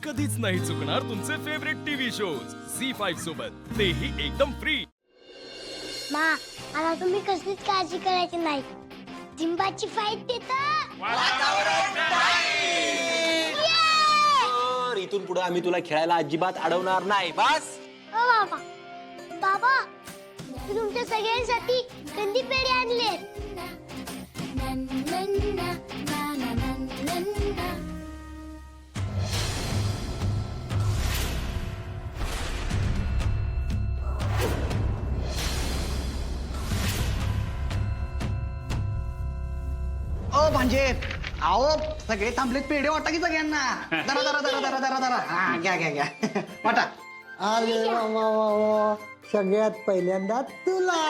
कधीच नाही चुकणार तुमचे फेवरेट टीव्ही शोज झी5 सोबत, तेही एकदम फ्री। मा, मला तुम्ही कसलीच काळजी करायची नाही। जिंबाची फाईट देता इथून पुढे आम्ही तुला खेळायला अजिबात अडवणार नाही, बस। ओ बाबा, बाबा मी तुमच्या सगळ्यांसाठी कंदी पेढे आणले। ओ भांजे, आओ सगळे थांबलेत, पेढे वाटा की सगळ्यांना। दरा दरा दरा दरा दरा दरा, हा घ्या घ्या घ्या वाटा। अरे वा वा वा वा, सगळ्यात पहिल्यांदा तुला।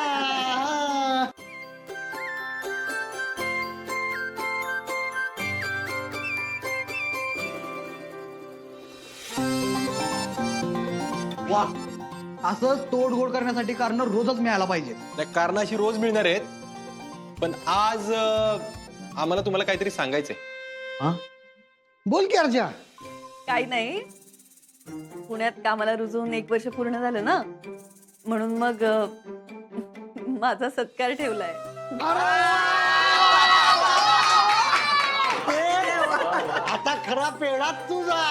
वा, असं तोडगोड करण्यासाठी कारण रोजच मिळायला पाहिजे। नाही, कारण अशी रोज मिळणार आहेत, पण आज आम्हाला तुम्हाला काहीतरी सांगायचंय। हा, बोल की अर्जा। काही नाही, पुण्यात कामाला रुजून 1 वर्ष पूर्ण झालं ना, म्हणून मग माझा सत्कार ठेवलाय। आता खरा पेढा तुझा।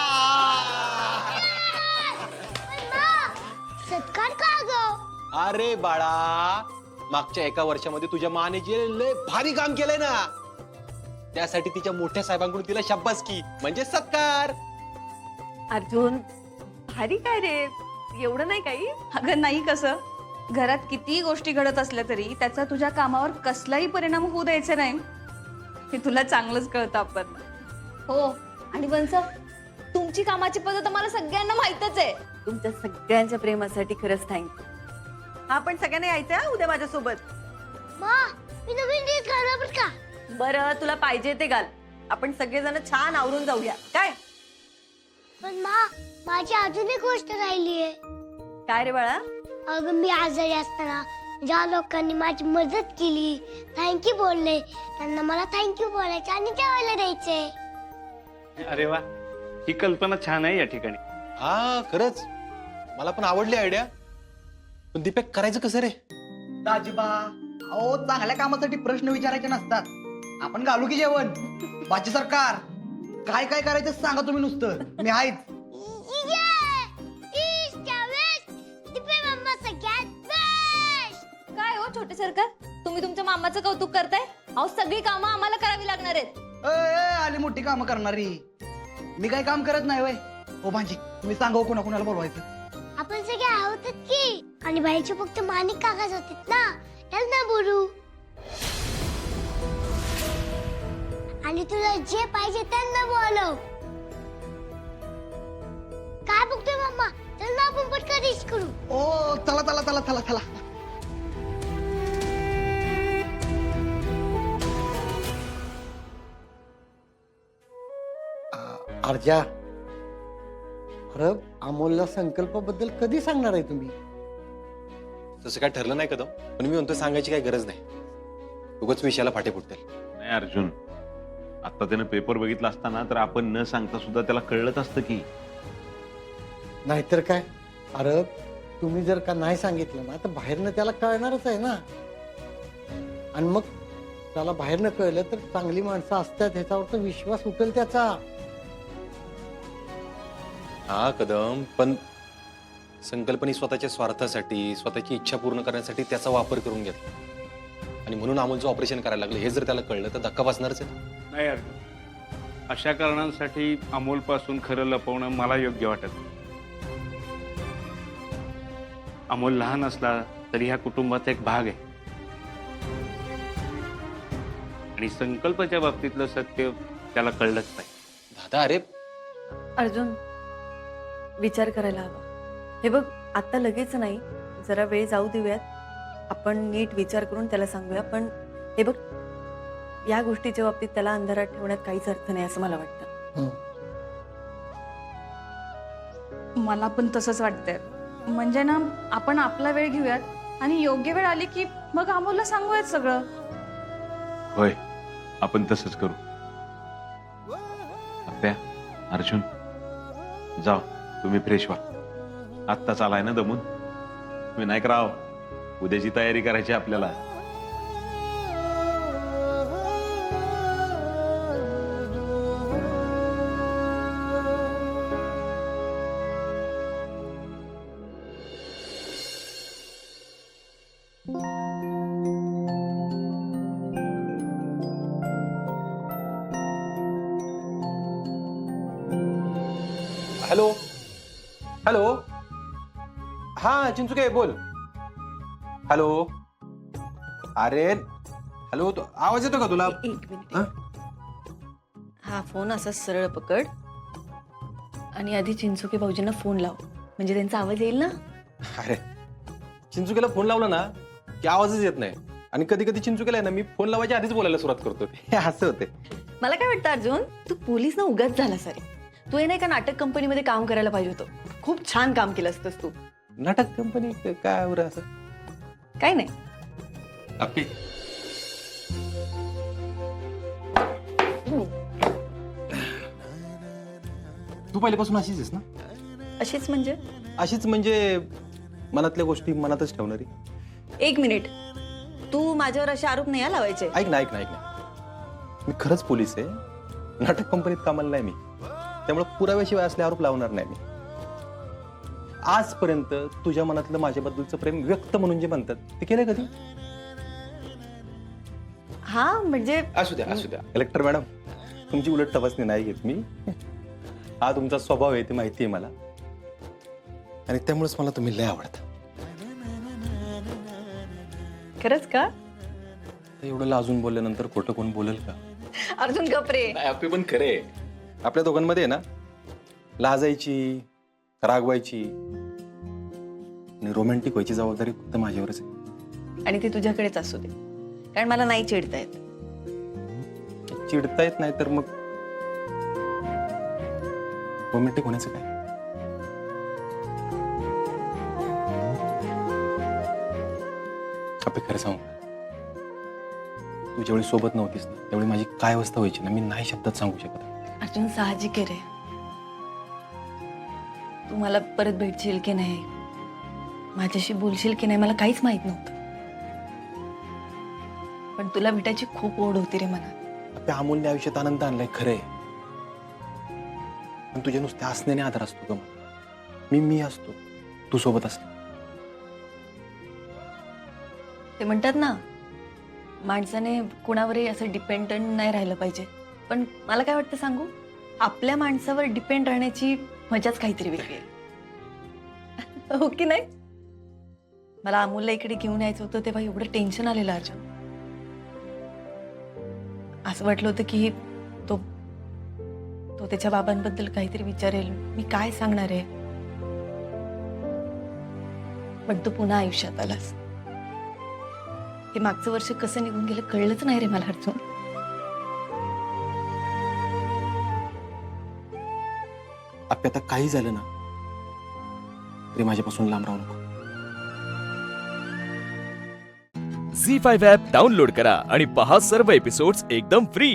सत्कार का ग? अरे बाळा, मागच्या 1 वर्षामध्ये तुझ्या माने जे लय भारी काम केलंय ना, त्यासाठी तिच्या मोठ्या साहेबांकडून तिला शाबासकी म्हणजे सत्कार। अर्जुन, भारी काय रे, एवढं नाही काही। अगं नाही, कसं घरात कितीही गोष्टी घडत असल्या तरी त्याचा तुझ्या कामावर कसलाही परिणाम होऊ द्यायचा नाही, हे तुला चांगलंच कळतं आपण। हो, आणि बंस, तुमची कामाची पद्धत आम्हाला सगळ्यांना माहितच आहे। तुमच्या सगळ्यांच्या प्रेमासाठी खरंच थँक्यू। हा, पण सगळ्यांना यायचंय हा उद्या माझ्यासोबत। मा, मी नवीन ड्रेस घालणार बरं का? बरं, तुला पाहिजे ते घाल, आपण सगळेजण छान आवरून जाऊया काय? पण मा, माझी अजून एक गोष्ट राहिली आहे। काय रे बाळा? अगं, मी आजारी असताना ज्या लोकांनी माझी मदत केली, थँक्यू बोलले, त्यांना मला थँक्यू बोलायचे आणि जेवायला द्यायचे। अरे वा, ही कल्पना छान आहे या ठिकाणी। हा, खरंच मला पण आवडली आयडिया, पण दीपक करायचं कसं रे? दाजीबा, अहो चांगल्या कामासाठी प्रश्न विचारायचे नसतात, आपण घालू की जेवण। बाजी सरकार, काय काय करायचं सांगा तुम्ही, नुसतं मी आहेच। काय हो छोटे सरकार, तुम्ही तुमच्या मामाचं कौतुक करताय? अहो सगळी कामं आम्हाला करावी लागणार आहेत। आली मोठी कामं करणारी, मी काही काम करत नाही वय। हो भांजी, तुम्ही सांगा कोणा कोणाला बोलवायचं। आपण सगळे आहोतच की, आणि बाईचे फक्त माणिक काकाच होते ना, त्यांना बोलू। आणि तुला जे पाहिजे त्यांना बोलव। काय बघतोय मम्मा? चल ना आपण पटकन डिश करू। ओ चला चला चला चला चला। अर्जा, अरे अमोलला संकल्पाबद्दल कधी सांगणार आहे तुम्ही? तसं काय ठरलं नाही कदम, पण मी म्हणतो सांगायची काही गरज नाही, उगाच विषयाला फाटे फुटतील। नाही अर्जुन, आता त्यानं पेपर बघितला असताना तर आपण न सांगता सुद्धा त्याला कळलंच असतं की। नाहीतर काय, अरे तुम्ही जर का नाही सांगितलं ना तर बाहेरनं त्याला कळणारच आहे ना, आणि मग त्याला बाहेरनं कळलं तर चांगली माणसं असतात ह्याच्यावर तर विश्वास उठेल त्याचा। हा कदम, पण संकल्पनी स्वतःच्या स्वार्थासाठी, स्वतःची इच्छा पूर्ण करण्यासाठी त्याचा वापर करून घेतला, आणि म्हणून अमोलचं ऑपरेशन करायला लागलं। हे जर त्याला कळलं तर धक्का बसणारच आहे। नाही अर्जुन, अशा कारणांसाठी अमोलपासून खरं लपवणं मला योग्य वाटत नाही। अमोल लहान असला तरी ह्या कुटुंबाचा एक भाग आहे, आणि संकल्पाच्या बाबतीतलं सत्य त्याला कळलंच पाहिजे। दादा, अरे अर्जुन, विचार करायला हवा। हे बघ, आता लगेच नाही, जरा वेळ जाऊ देऊयात, आपण नीट विचार करून त्याला सांगूया। पण हे बघ, या गोष्टीच्या बाबतीत त्याला अंधारात ठेवण्यात काहीच अर्थ नाही असं मला वाटतं। मला पण तसंच वाटतंय, म्हणजे ना आपण आपला वेळ घेऊयात आणि योग्य वेळ आली की मग अमोलला सांगूयात सगळं। होय, आपण तसंच करू। अप्प्या, अर्जुन, जाओ तुम्ही फ्रेश व्हा. आत्ताच आलाय ना दमून. विनायकराव, उद्याची तयारी करायची आपल्याला. हॅलो हॅलो, हा चिंचुके बोल. हॅलो, अरे हॅलो, तो आवाज येतो का तुला? एक मिनिट. हा? हा फोन असा सरळ पकड आणि आधी चिंचुके भाऊजींना फोन लाव, म्हणजे त्यांचा आवाज येईल ना. अरे चिंचुकेला फोन लावला ना की आवाजच येत नाही. आणि कधी कधी चिंचुकेला आहे ना, मी फोन लावायच्या आधीच बोलायला सुरुवात करतो. हे असं होते. मला काय वाटतं अर्जुन, तू पोलीस ना उगाच झाला सारे. तू हे नाही का नाटक कंपनीमध्ये काम करायला पाहिजे होतं. खूप छान काम केलं असतंस तू. नाटक कंपनी काय बरं असं काय नाही. आपली तू पहिल्यापासून अशीच आहेस ना? अशीच म्हणजे? अशीच म्हणजे मनातल्या गोष्टी मनातच ठेवणारी. एक मिनिट, तू माझ्यावर असे आरोप नाही हा लावायचे. ऐक ना. मी खरंच पोलीस आहे. नाटक कंपनीत कामाला नाही मी. त्यामुळे पुराव्याशिवाय असले आरोप लावणार नाही मी. आजपर्यंत तुझ्या मनातलं माझ्याबद्दलचं प्रेम व्यक्त म्हणून जे म्हणतात ते केलंय कधी? हा म्हणजे असू द्या कलेक्टर मॅडम, तुमची उलट तपासणी नाही घेत मी. हा तुमचा स्वभाव आहे ते माहिती आहे मला, आणि त्यामुळेच मला तुम्ही लय आवडता. खरंच का? एवढं लाजून बोलल्यानंतर खोटं कोण बोलेल का? अर्जुन गपरे. आपली पण खरे. आपल्या दोघांमध्ये आहे ना, लाजायची, रागवायची आणि रोमॅन्टिक व्हायची जबाबदारी फक्त माझ्यावरच आहे. आणि ते तुझ्याकडेच असू दे, कारण मला नाही चिडता येत. चिडता येत नाही तर मग रोमॅन्टिक होण्याचं काय? आपण खरं सांगू, तू ज्यावेळी सोबत नव्हतीस ना, त्यावेळी माझी काय अवस्था व्हायची ना, मी नाही शब्दात सांगू शकत. अर्जुन साहजिक आहे रे. तू मला परत भेटशील की नाही, माझ्याशी बोलशील की नाही, मला काहीच माहित नव्हतं. पण तुला भेटायची खूप ओढ होती रे मनात. आपल्या अमूल्य आयुष्यात आनंद आणलाय खरंय, पण तुझ्या नुसत्या हसण्याने आधार असतो का? मी असतो तू सोबत असतो. ते म्हणतात ना, माणसाने कुणावरही असं डिपेंडंट नाही राहिलं पाहिजे. पण मला काय वाटतं सांगू, आपल्या माणसावर डिपेंड राहण्याची मजाच काहीतरी वेगळी आहे. हो की नाही? मला अमूलला इकडे घेऊन यायचं होतं तेव्हा एवढं टेन्शन आलेलं अर्जुन. असं वाटलं होतं की तो त्याच्या बाबांबद्दल काहीतरी विचारेल, मी काय सांगणार आहे. पण तो पुन्हा आयुष्यात आलास. हे मागचं वर्ष कसं निघून गेलं कळलंच नाही रे मला अर्जुन. आता काही झालं ना तरी माझ्यापासून लांब राहू नको. झी5 ॲप डाउनलोड करा आणि पहा सर्व एपिसोड्स एकदम फ्री.